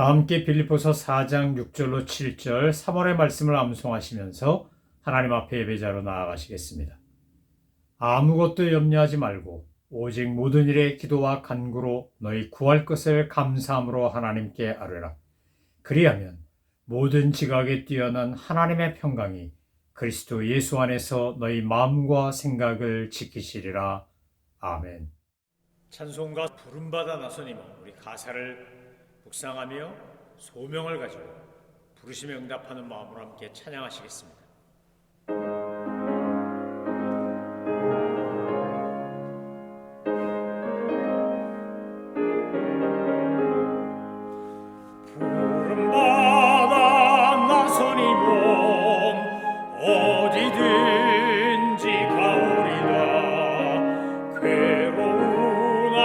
다 함께 빌립보서 4장 6절로 7절 3월의 말씀을 암송하시면서 하나님 앞에 예배자로 나아가시겠습니다. 아무것도 염려하지 말고 오직 모든 일에 기도와 간구로 너희 구할 것을 감사함으로 하나님께 아뢰라. 그리하면 모든 지각에 뛰어난 하나님의 평강이 그리스도 예수 안에서 너희 마음과 생각을 지키시리라. 아멘. 찬송가 부름받아 나서니 우리 가사를 묵상하며 소명을 가지고 부르심에 응답하는 마음으로 함께 찬양하시겠습니다. 부름받아 나서니면 어디든지 가오리다. 괴로우나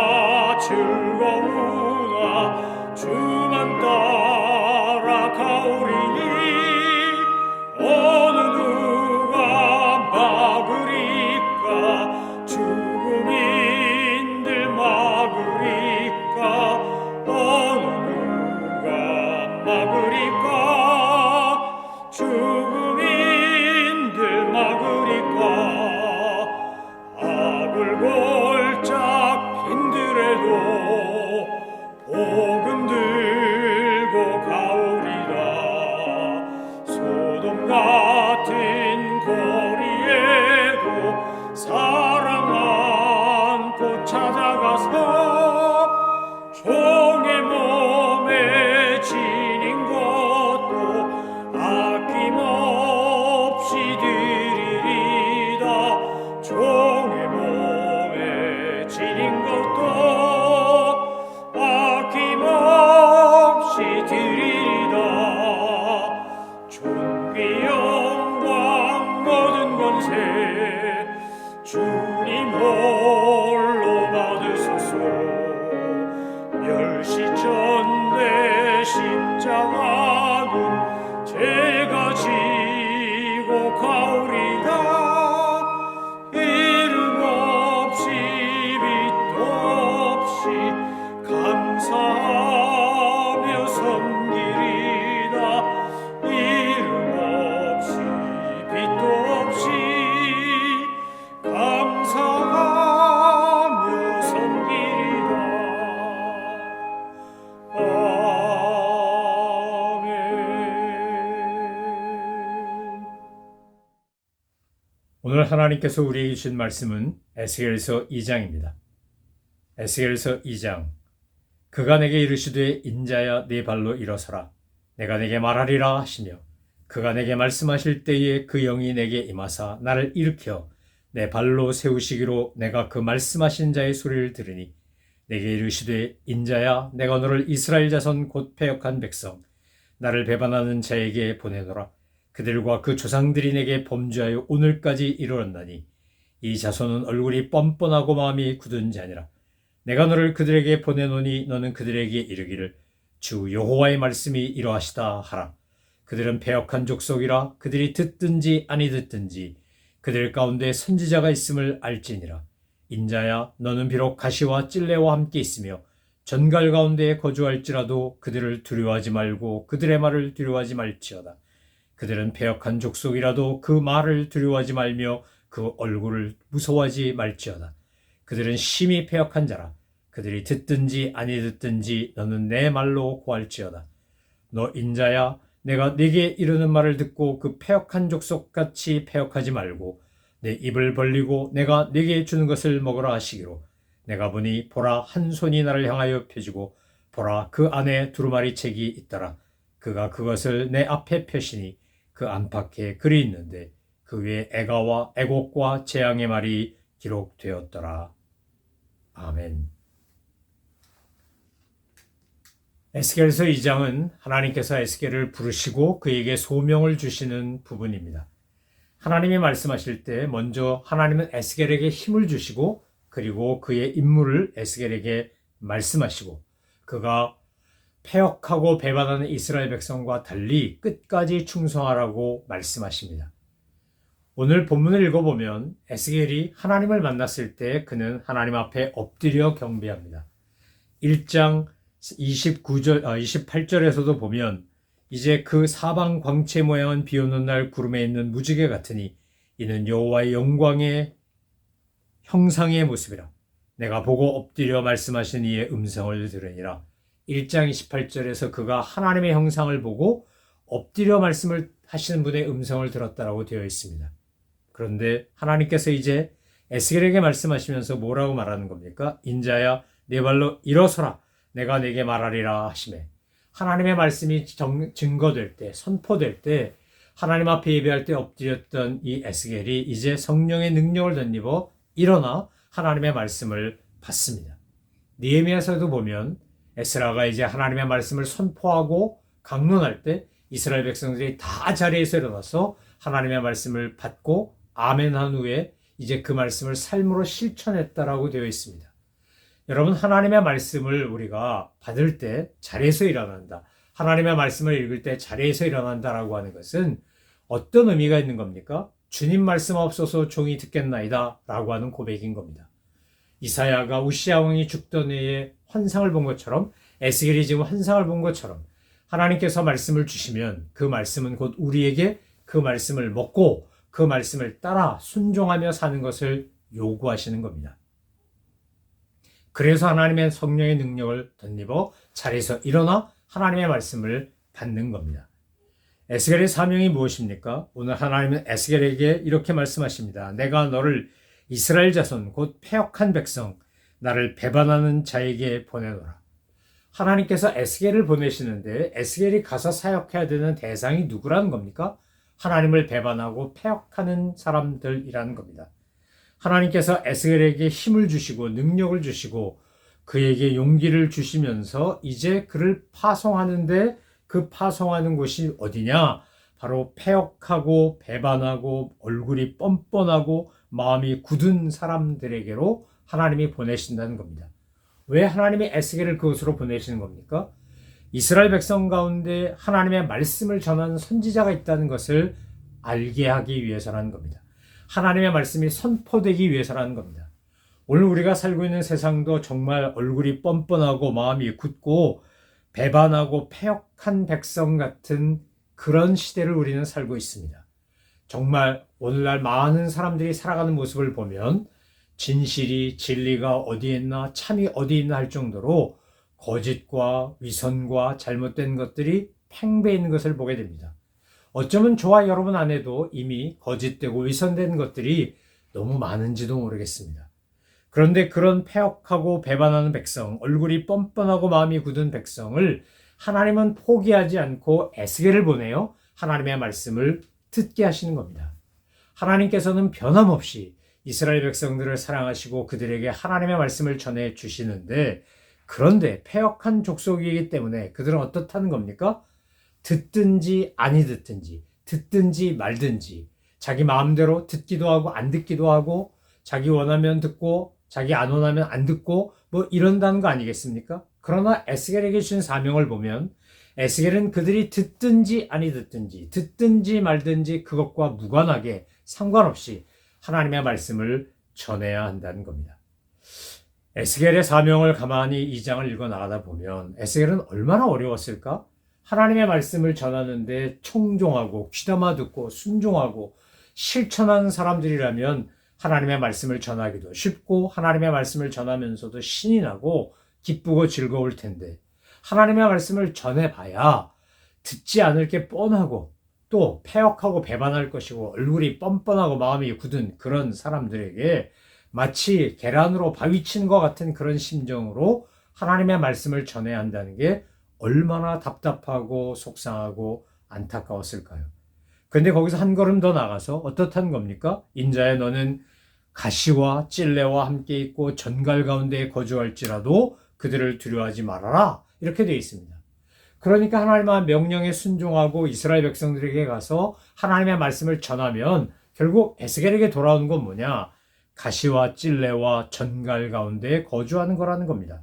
즐거우나 주만 따라가오리니 어느 누가 막으리까. 죽음인들 막으리까. 어느 누가 막으리까. 죽음인들 막으리까. 악을 골짝 빈들에도 복음 들고 가오리다. 소돔 같은 거리에도 사랑 안고 찾아가서 종의 몸에 지닌 것도 아낌없이 드리리다. 종의 몸에 지닌 것도 아낌없이 드리리다. 존귀 영광 모든 권세 주님 홀로 받으소서. 멸시전대 십자가는 제가 지고 가오리다. 이름 없이 빛도 없이 감사하며 섬기리다. 이름 없이 빛도 없이 감사하며 섬기리다. 아멘. 오늘 하나님께서 우리에게 주신 말씀은 에스겔서 2장입니다. 에스겔서 2장. 그가 내게 이르시되 인자야 네 발로 일어서라. 내가 내게 말하리라 하시며 그가 내게 말씀하실 때에 그 영이 내게 임하사 나를 일으켜 내 발로 세우시기로 내가 그 말씀하신 자의 소리를 들으니 내게 이르시되 인자야 내가 너를 이스라엘 자손 곧 패역한 백성 나를 배반하는 자에게 보내노라. 그들과 그 조상들이 내게 범죄하여 오늘까지 이르렀나니 이 자손은 얼굴이 뻔뻔하고 마음이 굳은 자니라. 내가 너를 그들에게 보내노니 너는 그들에게 이르기를 주 여호와의 말씀이 이러하시다 하라. 그들은 패역한 족속이라. 그들이 듣든지 아니 듣든지 그들 가운데 선지자가 있음을 알지니라. 인자야 너는 비록 가시와 찔레와 함께 있으며 전갈 가운데 거주할지라도 그들을 두려워하지 말고 그들의 말을 두려워하지 말지어다. 그들은 패역한 족속이라도 그 말을 두려워하지 말며 그 얼굴을 무서워하지 말지어다. 그들은 심히 패역한 자라. 그들이 듣든지 아니 듣든지 너는 내 말로 고할지어다. 너 인자야 내가 네게 이르는 말을 듣고 그 패역한 족속같이 패역하지 말고 내 입을 벌리고 내가 네게 주는 것을 먹으라 하시기로 내가 보니 보라 한 손이 나를 향하여 펴지고 보라 그 안에 두루마리 책이 있더라. 그가 그것을 내 앞에 펴시니 그 안팎에 글이 있는데 그 위에 애가와 애곡과 재앙의 말이 기록되었더라. 아멘. 에스겔서 2장은 하나님께서 에스겔을 부르시고 그에게 소명을 주시는 부분입니다. 하나님이 말씀하실 때 먼저 하나님은 에스겔에게 힘을 주시고 그리고 그의 임무를 에스겔에게 말씀하시고 그가 패역하고 배반하는 이스라엘 백성과 달리 끝까지 충성하라고 말씀하십니다. 오늘 본문을 읽어보면 에스겔이 하나님을 만났을 때 그는 하나님 앞에 엎드려 경배합니다. 1장 28절에서도 보면 이제 그 사방 광채 모양은 비 오는 날 구름에 있는 무지개 같으니 이는 여호와의 영광의 형상의 모습이라. 내가 보고 엎드려 말씀하신 이의 음성을 들으니라. 1장 28절에서 그가 하나님의 형상을 보고 엎드려 말씀을 하시는 분의 음성을 들었다라고 되어 있습니다. 그런데 하나님께서 이제 에스겔에게 말씀하시면서 뭐라고 말하는 겁니까? 인자야 네 발로 일어서라 내가 네게 말하리라 하시매, 하나님의 말씀이 증거될 때, 선포될 때 하나님 앞에 예배할 때 엎드렸던 이 에스겔이 이제 성령의 능력을 덧입어 일어나 하나님의 말씀을 받습니다. 느헤미야서도 보면 에스라가 이제 하나님의 말씀을 선포하고 강론할 때 이스라엘 백성들이 다 자리에서 일어나서 하나님의 말씀을 받고 아멘한 후에 이제 그 말씀을 삶으로 실천했다라고 되어 있습니다. 여러분, 하나님의 말씀을 우리가 받을 때 자리에서 일어난다, 하나님의 말씀을 읽을 때 자리에서 일어난다라고 하는 것은 어떤 의미가 있는 겁니까? 주님 말씀 없어서 종이 듣겠나이다 라고 하는 고백인 겁니다. 이사야가 우시야 왕이 죽던 해에 환상을 본 것처럼, 에스겔이 지금 환상을 본 것처럼 하나님께서 말씀을 주시면 그 말씀은 곧 우리에게 그 말씀을 먹고 그 말씀을 따라 순종하며 사는 것을 요구하시는 겁니다. 그래서 하나님의 성령의 능력을 덧입어 자리에서 일어나 하나님의 말씀을 받는 겁니다. 에스겔의 사명이 무엇입니까? 오늘 하나님은 에스겔에게 이렇게 말씀하십니다. 내가 너를 이스라엘 자손 곧 패역한 백성, 나를 배반하는 자에게 보내노라. 하나님께서 에스겔을 보내시는데 에스겔이 가서 사역해야 되는 대상이 누구라는 겁니까? 하나님을 배반하고 패역하는 사람들이라는 겁니다. 하나님께서 에스겔에게 힘을 주시고 능력을 주시고 그에게 용기를 주시면서 이제 그를 파송하는데, 그 파송하는 곳이 어디냐? 바로 패역하고 배반하고 얼굴이 뻔뻔하고 마음이 굳은 사람들에게로 하나님이 보내신다는 겁니다. 왜 하나님이 에스겔을 그곳으로 보내시는 겁니까? 이스라엘 백성 가운데 하나님의 말씀을 전하는 선지자가 있다는 것을 알게 하기 위해서라는 겁니다. 하나님의 말씀이 선포되기 위해서라는 겁니다. 오늘 우리가 살고 있는 세상도 정말 얼굴이 뻔뻔하고 마음이 굳고 배반하고 패역한 백성 같은 그런 시대를 우리는 살고 있습니다. 정말 오늘날 많은 사람들이 살아가는 모습을 보면 진실이, 진리가 어디에 있나, 참이 어디 있나 할 정도로 거짓과 위선과 잘못된 것들이 팽배해 있는 것을 보게 됩니다. 어쩌면 저와 여러분 안에도 이미 거짓되고 위선된 것들이 너무 많은지도 모르겠습니다. 그런데 그런 패역하고 배반하는 백성, 얼굴이 뻔뻔하고 마음이 굳은 백성을 하나님은 포기하지 않고 에스겔을 보내어 하나님의 말씀을 듣게 하시는 겁니다. 하나님께서는 변함없이 이스라엘 백성들을 사랑하시고 그들에게 하나님의 말씀을 전해 주시는데, 그런데 패역한 족속이기 때문에 그들은 어떻다는 겁니까? 듣든지 아니 듣든지 말든지 자기 마음대로 듣기도 하고 안 듣기도 하고 자기 원하면 듣고 자기 안 원하면 안 듣고 뭐 이런다는 거 아니겠습니까? 그러나 에스겔에게 주신 사명을 보면 에스겔은 그들이 듣든지 아니 듣든지 말든지 그것과 무관하게 상관없이 하나님의 말씀을 전해야 한다는 겁니다. 에스겔의 사명을 가만히 이 장을 읽어 나가다 보면 에스겔은 얼마나 어려웠을까? 하나님의 말씀을 전하는데 청종하고 귀담아 듣고 순종하고 실천하는 사람들이라면 하나님의 말씀을 전하기도 쉽고 하나님의 말씀을 전하면서도 신이 나고 기쁘고 즐거울 텐데, 하나님의 말씀을 전해봐야 듣지 않을 게 뻔하고 또 패역하고 배반할 것이고 얼굴이 뻔뻔하고 마음이 굳은 그런 사람들에게 마치 계란으로 바위 치는 것 같은 그런 심정으로 하나님의 말씀을 전해야 한다는 게 얼마나 답답하고 속상하고 안타까웠을까요? 그런데 거기서 한 걸음 더 나가서 어떻다는 겁니까? 인자야 너는 가시와 찔레와 함께 있고 전갈 가운데 거주할지라도 그들을 두려워하지 말아라, 이렇게 되어 있습니다. 그러니까 하나님의 명령에 순종하고 이스라엘 백성들에게 가서 하나님의 말씀을 전하면 결국 에스겔에게 돌아오는 건 뭐냐? 가시와 찔레와 전갈 가운데 거주하는 거라는 겁니다.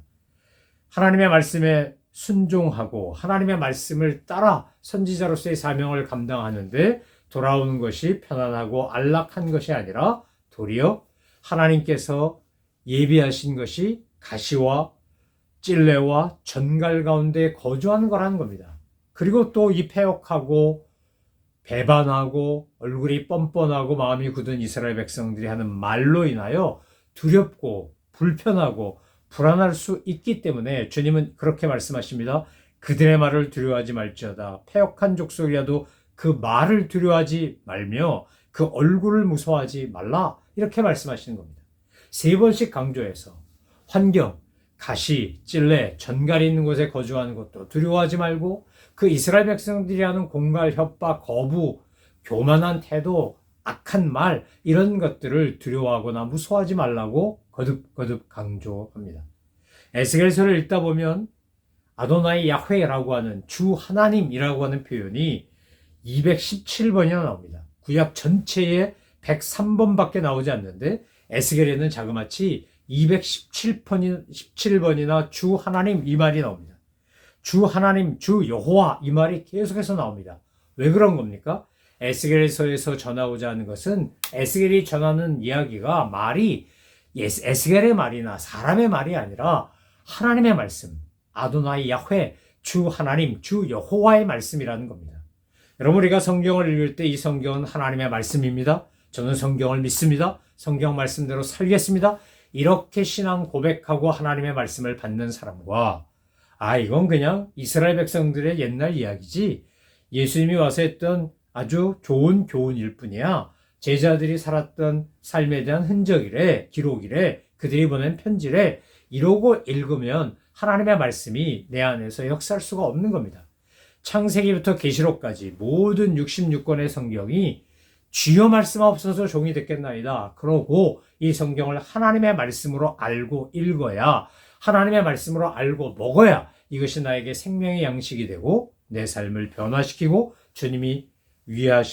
하나님의 말씀에 순종하고 하나님의 말씀을 따라 선지자로서의 사명을 감당하는데 돌아오는 것이 편안하고 안락한 것이 아니라 도리어 하나님께서 예비하신 것이 가시와 찔레와 전갈 가운데 거주하는 거라는 겁니다. 그리고 또 이 패역하고 배반하고 얼굴이 뻔뻔하고 마음이 굳은 이스라엘 백성들이 하는 말로 인하여 두렵고 불편하고 불안할 수 있기 때문에 주님은 그렇게 말씀하십니다. 그들의 말을 두려워하지 말지어다. 패역한 족속이라도 그 말을 두려워하지 말며 그 얼굴을 무서워하지 말라. 이렇게 말씀하시는 겁니다. 세 번씩 강조해서 환경, 가시, 찔레, 전갈이 있는 곳에 거주하는 것도 두려워하지 말고 그 이스라엘 백성들이 하는 공갈, 협박, 거부, 교만한 태도, 악한 말 이런 것들을 두려워하거나 무서워하지 말라고 거듭거듭 강조합니다. 에스겔서를 읽다 보면 아도나이 야훼라고 하는 주 하나님이라고 하는 표현이 217번이나 나옵니다. 구약 전체에 103번밖에 나오지 않는데 에스겔에는 자그마치 217번이나 주 하나님 이 말이 나옵니다. 주 하나님, 주 여호와 이 말이 계속해서 나옵니다. 왜 그런 겁니까? 에스겔서에서 전하고자 하는 것은 에스겔이 전하는 이야기가 말이 에스겔의 말이나 사람의 말이 아니라 하나님의 말씀, 아도나이 야훼, 주 하나님, 주 여호와의 말씀이라는 겁니다. 여러분 우리가 성경을 읽을 때 이 성경은 하나님의 말씀입니다. 저는 성경을 믿습니다. 성경 말씀대로 살겠습니다. 이렇게 신앙 고백하고 하나님의 말씀을 받는 사람과 이건 그냥 이스라엘 백성들의 옛날 이야기지 예수님이 와서 했던 아주 좋은 교훈일 뿐이야. 제자들이 살았던 삶에 대한 흔적이래, 기록이래, 그들이 보낸 편지래 이러고 읽으면 하나님의 말씀이 내 안에서 역사할 수가 없는 겁니다. 창세기부터 계시록까지 모든 66권의 성경이 주여 말씀하옵소서 종이 듣겠나이다. 그러고 이 성경을 하나님의 말씀으로 알고 읽어야 하나님의 말씀으로 알고 먹어야 이것이 나에게 생명의 양식이 되고 내 삶을 변화시키고 주님이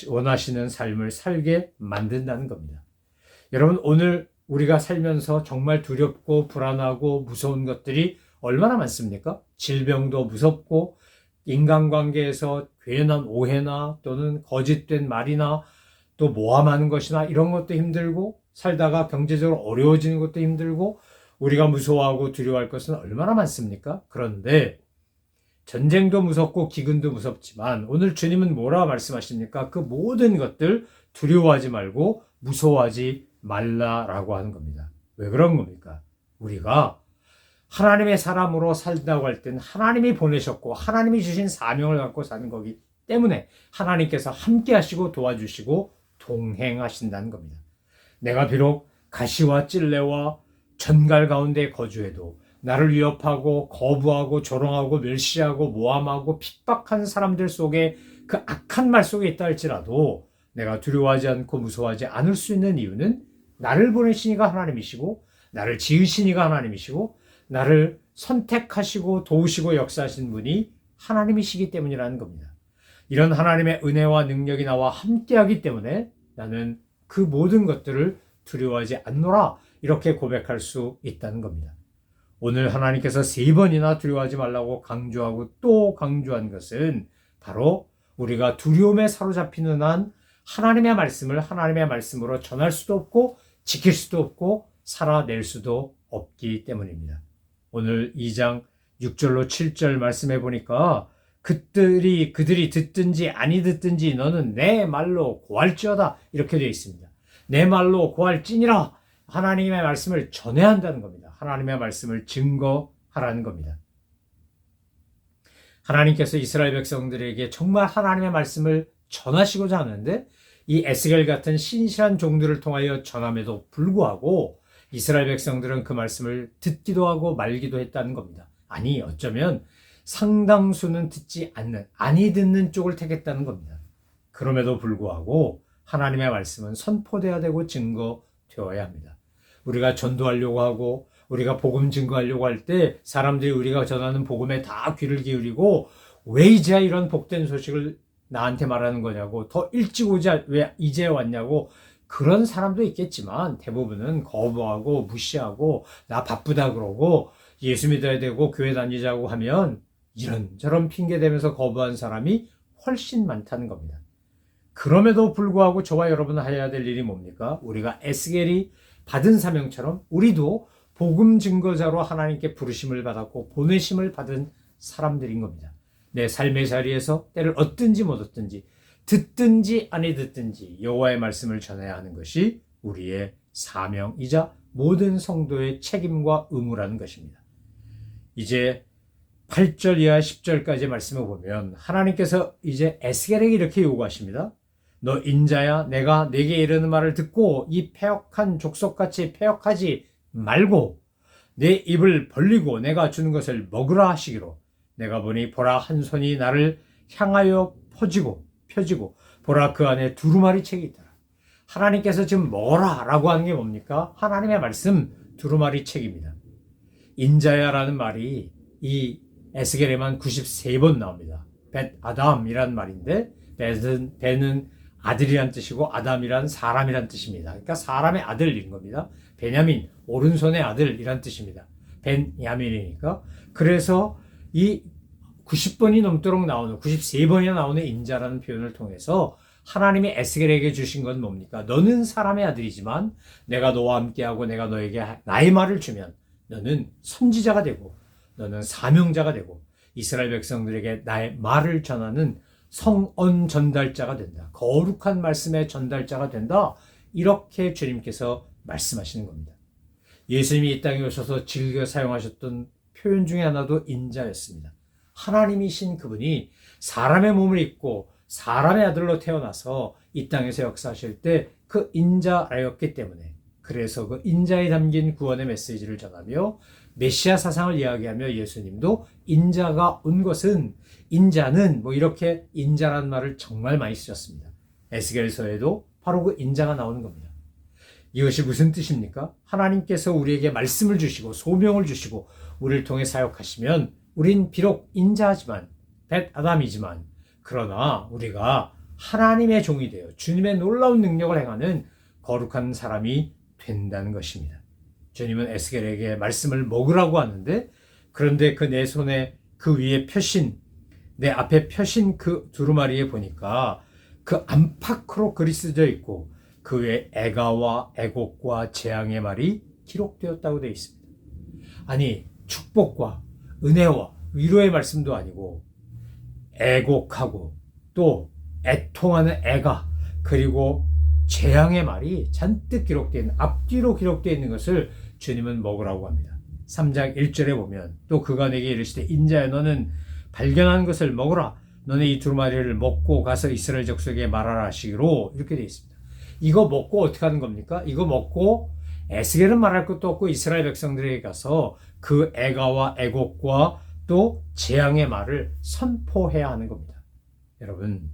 원하시는 삶을 살게 만든다는 겁니다. 여러분 오늘 우리가 살면서 정말 두렵고 불안하고 무서운 것들이 얼마나 많습니까? 질병도 무섭고 인간관계에서 괜한 오해나 또는 거짓된 말이나 또 모함하는 것이나 이런 것도 힘들고 살다가 경제적으로 어려워지는 것도 힘들고 우리가 무서워하고 두려워할 것은 얼마나 많습니까? 그런데 전쟁도 무섭고 기근도 무섭지만 오늘 주님은 뭐라 말씀하십니까? 그 모든 것들 두려워하지 말고 무서워하지 말라라고 하는 겁니다. 왜 그런 겁니까? 우리가 하나님의 사람으로 살다고 할 때는 하나님이 보내셨고 하나님이 주신 사명을 갖고 사는 거기 때문에 하나님께서 함께 하시고 도와주시고 동행하신다는 겁니다. 내가 비록 가시와 찔레와 전갈 가운데 거주해도 나를 위협하고 거부하고 조롱하고 멸시하고 모함하고 핍박한 사람들 속에 그 악한 말 속에 있다 할지라도 내가 두려워하지 않고 무서워하지 않을 수 있는 이유는 나를 보내신 이가 하나님이시고 나를 지으신 이가 하나님이시고 나를 선택하시고 도우시고 역사하신 분이 하나님이시기 때문이라는 겁니다. 이런 하나님의 은혜와 능력이 나와 함께하기 때문에 나는 그 모든 것들을 두려워하지 않노라 이렇게 고백할 수 있다는 겁니다. 오늘 하나님께서 3번이나 두려워하지 말라고 강조하고 또 강조한 것은 바로 우리가 두려움에 사로잡히는 한 하나님의 말씀을 하나님의 말씀으로 전할 수도 없고 지킬 수도 없고 살아낼 수도 없기 때문입니다. 오늘 2장 6절로 7절 말씀해 보니까 그들이 듣든지 아니 듣든지 너는 내 말로 고할지어다 이렇게 되어 있습니다. 내 말로 고할지니라 하나님의 말씀을 전해야 한다는 겁니다. 하나님의 말씀을 증거하라는 겁니다. 하나님께서 이스라엘 백성들에게 정말 하나님의 말씀을 전하시고자 하는데 이 에스겔 같은 신실한 종들을 통하여 전함에도 불구하고 이스라엘 백성들은 그 말씀을 듣기도 하고 말기도 했다는 겁니다. 아니 어쩌면 상당수는 듣지 않는 아니 듣는 쪽을 택했다는 겁니다. 그럼에도 불구하고 하나님의 말씀은 선포되어야 되고 증거되어야 합니다. 우리가 전도하려고 하고 우리가 복음 증거하려고 할 때 사람들이 우리가 전하는 복음에 다 귀를 기울이고 왜 이제야 이런 복된 소식을 나한테 말하는 거냐고 더 일찍 오자 왜 이제 왔냐고 그런 사람도 있겠지만 대부분은 거부하고 무시하고 나 바쁘다 그러고 예수 믿어야 되고 교회 다니자고 하면 이런저런 핑계 대면서 거부한 사람이 훨씬 많다는 겁니다. 그럼에도 불구하고 저와 여러분은 해야 될 일이 뭡니까? 우리가 에스겔이 받은 사명처럼 우리도 복음 증거자로 하나님께 부르심을 받았고 보내심을 받은 사람들인 겁니다. 내 삶의 자리에서 때를 얻든지 못 얻든지 듣든지 아니 듣든지 여호와의 말씀을 전해야 하는 것이 우리의 사명이자 모든 성도의 책임과 의무라는 것입니다. 이제 8절 이하 10절까지 말씀을 보면 하나님께서 이제 에스겔에게 이렇게 요구하십니다. 너 인자야, 내가 네게 이르는 말을 듣고 이 패역한 족속같이 패역하지 말고 내 입을 벌리고 내가 주는 것을 먹으라 하시기로 내가 보니 보라 한 손이 나를 향하여 펴지고 보라 그 안에 두루마리 책이 있더라. 하나님께서 지금 먹어라 라고 하는 게 뭡니까? 하나님의 말씀 두루마리 책입니다. 인자야라는 말이 이 에스겔에만 93번 나옵니다. 벳 아담이란 말인데 벳은 아들이란 뜻이고 아담이란 사람이란 뜻입니다. 그러니까 사람의 아들인 겁니다. 베냐민, 오른손의 아들이란 뜻입니다. 벤야민이니까. 그래서 이 90번이 넘도록 나오는 93번이나 나오는 인자라는 표현을 통해서 하나님이 에스겔에게 주신 건 뭡니까? 너는 사람의 아들이지만 내가 너와 함께하고 내가 너에게 나의 말을 주면 너는 선지자가 되고 너는 사명자가 되고 이스라엘 백성들에게 나의 말을 전하는 성언 전달자가 된다. 거룩한 말씀의 전달자가 된다. 이렇게 주님께서 말씀하시는 겁니다. 예수님이 이 땅에 오셔서 즐겨 사용하셨던 표현 중에 하나도 인자였습니다. 하나님이신 그분이 사람의 몸을 입고 사람의 아들로 태어나서 이 땅에서 역사하실 때 그 인자였기 때문에 그래서 그 인자에 담긴 구원의 메시지를 전하며 메시아 사상을 이야기하며 예수님도 인자가 온 것은 인자는 이렇게 인자라는 말을 정말 많이 쓰셨습니다. 에스겔서에도 바로 그 인자가 나오는 겁니다. 이것이 무슨 뜻입니까? 하나님께서 우리에게 말씀을 주시고 소명을 주시고 우리를 통해 사역하시면 우린 비록 인자하지만 벳 아담이지만 그러나 우리가 하나님의 종이 되어 주님의 놀라운 능력을 행하는 거룩한 사람이 된다는 것입니다. 주님은 에스겔에게 말씀을 먹으라고 하는데 그런데 그 내 손에 그 위에 펴신 내 앞에 펴신 그 두루마리에 보니까 그 안팎으로 글이 쓰여 있고 그 위에 애가와 애곡과 재앙의 말이 기록되었다고 되어 있습니다. 아니 축복과 은혜와 위로의 말씀도 아니고 애곡하고 또 애통하는 애가 그리고 재앙의 말이 잔뜩 기록되어 있는 앞뒤로 기록되어 있는 것을 주님은 먹으라고 합니다. 3장 1절에 보면 또 그가 내게 이르시되 인자야 너는 발견한 것을 먹으라 너네 이 두루마리를 먹고 가서 이스라엘 족속에게 말하라 하시기로 이렇게 되어 있습니다. 이거 먹고 어떻게 하는 겁니까? 이거 먹고 에스겔은 말할 것도 없고 이스라엘 백성들에게 가서 그 애가와 애곡과 또 재앙의 말을 선포해야 하는 겁니다. 여러분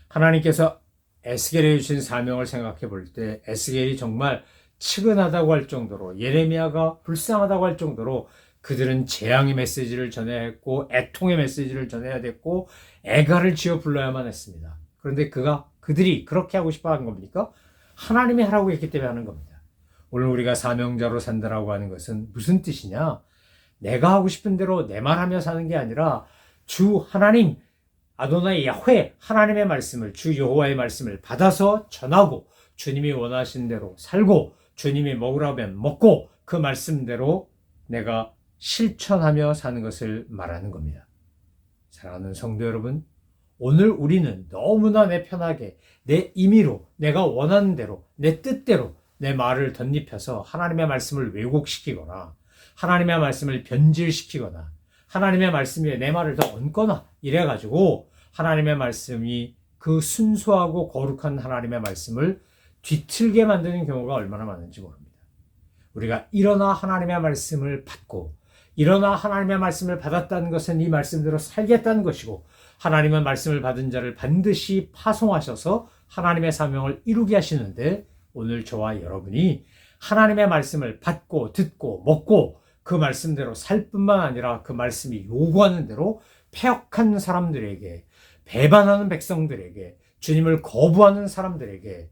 하나님께서 에스겔에 주신 사명을 생각해 볼 때 에스겔이 정말 측은하다고 할 정도로 예레미야가 불쌍하다고 할 정도로 그들은 재앙의 메시지를 전해야 했고 애통의 메시지를 전해야 됐고 애가를 지어 불러야만 했습니다. 그런데 그들이 그렇게 하고 싶어 하는 겁니까? 하나님이 하라고 했기 때문에 하는 겁니다. 오늘 우리가 사명자로 산다라고 하는 것은 무슨 뜻이냐? 내가 하고 싶은 대로 내 말하며 사는 게 아니라 주 하나님 아도나이 야훼 하나님의 말씀을 주 여호와의 말씀을 받아서 전하고 주님이 원하신 대로 살고 주님이 먹으라면 먹고 그 말씀대로 내가 실천하며 사는 것을 말하는 겁니다. 사랑하는 성도 여러분, 오늘 우리는 너무나 내 편하게 내 임의로 내가 원하는 대로 내 뜻대로 내 말을 덧입혀서 하나님의 말씀을 왜곡시키거나 하나님의 말씀을 변질시키거나 하나님의 말씀이 내 말을 더 얹거나 이래가지고 하나님의 말씀이 그 순수하고 거룩한 하나님의 말씀을 뒤틀게 만드는 경우가 얼마나 많은지 모릅니다. 우리가 일어나 하나님의 말씀을 받고 일어나 하나님의 말씀을 받았다는 것은 이 말씀대로 살겠다는 것이고 하나님의 말씀을 받은 자를 반드시 파송하셔서 하나님의 사명을 이루게 하시는데 오늘 저와 여러분이 하나님의 말씀을 받고 듣고 먹고 그 말씀대로 살 뿐만 아니라 그 말씀이 요구하는 대로 패역한 사람들에게 배반하는 백성들에게 주님을 거부하는 사람들에게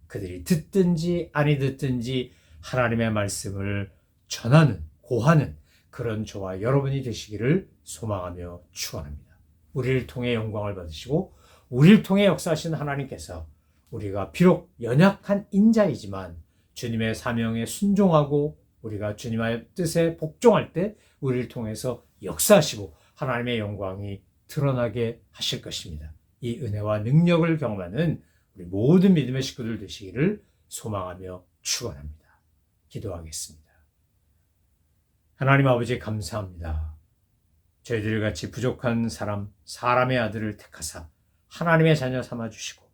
그들이 듣든지 아니 듣든지 하나님의 말씀을 전하는 고하는 그런 저와 여러분이 되시기를 소망하며 축원합니다. 우리를 통해 영광을 받으시고 우리를 통해 역사하신 하나님께서 우리가 비록 연약한 인자이지만 주님의 사명에 순종하고 우리가 주님의 뜻에 복종할 때 우리를 통해서 역사하시고 하나님의 영광이 드러나게 하실 것입니다. 이 은혜와 능력을 경험하는 우리 모든 믿음의 식구들 되시기를 소망하며 축원합니다. 기도하겠습니다. 하나님 아버지 감사합니다. 저희들 같이 부족한 사람의 아들을 택하사 하나님의 자녀 삼아주시고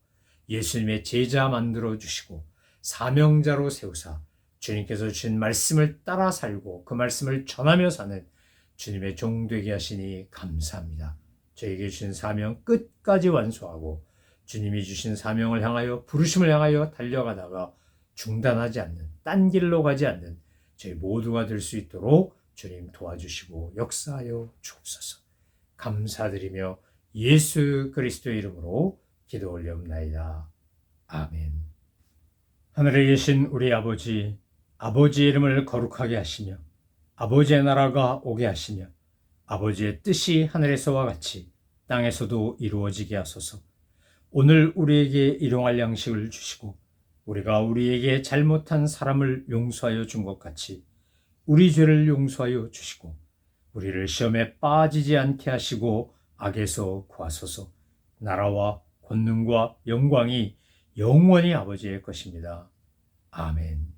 예수님의 제자 만들어주시고 사명자로 세우사 주님께서 주신 말씀을 따라 살고 그 말씀을 전하며 사는 주님의 종 되게 하시니 감사합니다. 저에게 주신 사명 끝까지 완수하고 주님이 주신 사명을 향하여 부르심을 향하여 달려가다가 중단하지 않는 딴 길로 가지 않는 저희 모두가 될 수 있도록 주님 도와주시고 역사하여 주옵소서. 감사드리며 예수 그리스도의 이름으로 기도 올려옵나이다. 아멘. 하늘에 계신 우리 아버지의 이름을 거룩하게 하시며 아버지의 나라가 오게 하시며 아버지의 뜻이 하늘에서와 같이 땅에서도 이루어지게 하소서. 오늘 우리에게 일용할 양식을 주시고 우리가 우리에게 잘못한 사람을 용서하여 준 것 같이 우리 죄를 용서하여 주시고 우리를 시험에 빠지지 않게 하시고 악에서 구하소서. 나라와 권능과 영광이 영원히 아버지의 것입니다. 아멘.